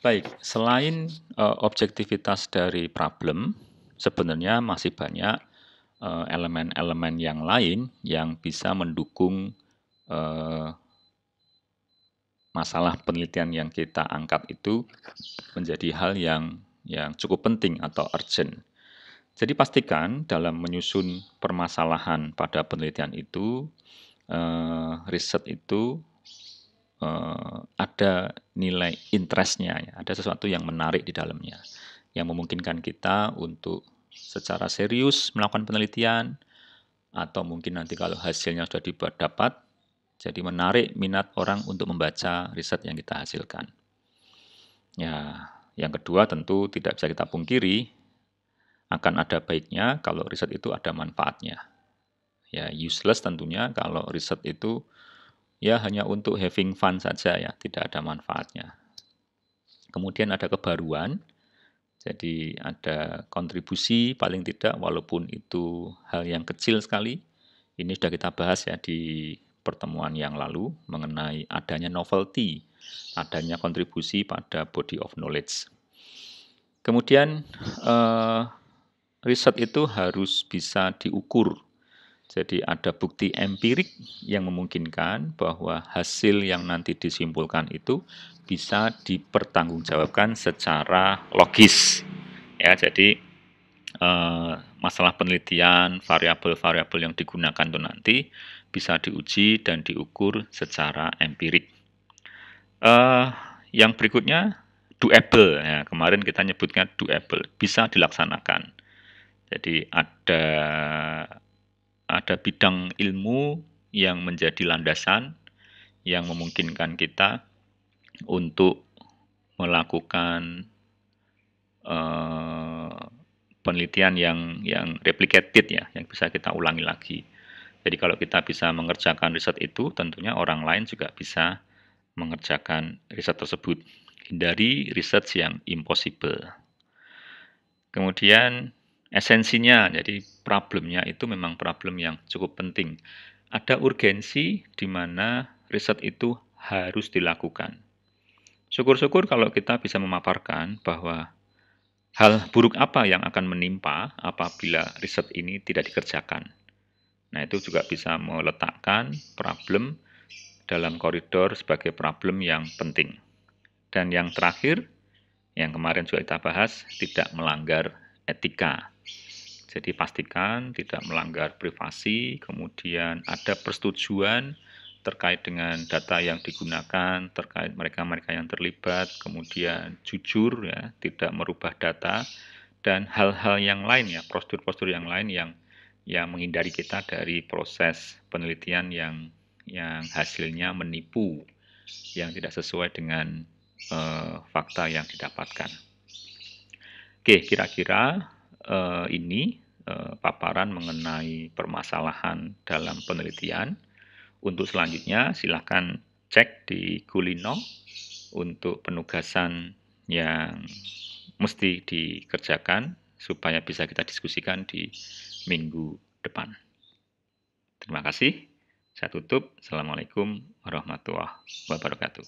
Baik, selain objektivitas dari problem, sebenarnya masih banyak elemen-elemen yang lain yang bisa mendukung eh, masalah penelitian yang kita angkat itu menjadi hal yang cukup penting atau urgent. Jadi pastikan dalam menyusun permasalahan pada penelitian itu, riset itu ada nilai interestnya, ya, ada sesuatu yang menarik di dalamnya, yang memungkinkan kita untuk secara serius melakukan penelitian, atau mungkin nanti kalau hasilnya sudah dibuat dapat, jadi menarik minat orang untuk membaca riset yang kita hasilkan. Ya, yang kedua tentu tidak bisa kita pungkiri, akan ada baiknya kalau riset itu ada manfaatnya. Ya, useless tentunya kalau riset itu ya hanya untuk having fun saja ya, tidak ada manfaatnya. Kemudian ada kebaruan, jadi ada kontribusi paling tidak walaupun itu hal yang kecil sekali. Ini sudah kita bahas ya di pertemuan yang lalu mengenai adanya novelty, adanya kontribusi pada body of knowledge. Kemudian riset itu harus bisa diukur. Jadi ada bukti empirik yang memungkinkan bahwa hasil yang nanti disimpulkan itu bisa dipertanggungjawabkan secara logis. Ya, jadi masalah penelitian, variabel-variabel yang digunakan itu nanti bisa diuji dan diukur secara empirik. Eh, yang berikutnya doable. Ya, kemarin kita nyebutnya doable, bisa dilaksanakan. Jadi ada bidang ilmu yang menjadi landasan yang memungkinkan kita untuk melakukan eh, penelitian yang replicated ya, yang bisa kita ulangi lagi. Jadi kalau kita bisa mengerjakan riset itu, tentunya orang lain juga bisa mengerjakan riset tersebut. Hindari riset yang impossible. Kemudian esensinya, jadi problemnya itu memang problem yang cukup penting. Ada urgensi di mana riset itu harus dilakukan. Syukur-syukur kalau kita bisa memaparkan bahwa hal buruk apa yang akan menimpa apabila riset ini tidak dikerjakan. Nah, itu juga bisa meletakkan problem dalam koridor sebagai problem yang penting. Dan yang terakhir, yang kemarin juga kita bahas, tidak melanggar etika. Jadi pastikan tidak melanggar privasi, kemudian ada persetujuan terkait dengan data yang digunakan, terkait mereka-mereka yang terlibat, kemudian jujur ya, tidak merubah data, dan hal-hal yang lain ya, prosedur-prosedur yang lain yang menghindari kita dari proses penelitian yang hasilnya menipu, yang tidak sesuai dengan fakta yang didapatkan. Oke, kira-kira ini paparan mengenai permasalahan dalam penelitian. Untuk selanjutnya, silahkan cek di Kulino untuk penugasan yang mesti dikerjakan supaya bisa kita diskusikan di minggu depan. Terima kasih. Saya tutup. Assalamualaikum warahmatullahi wabarakatuh.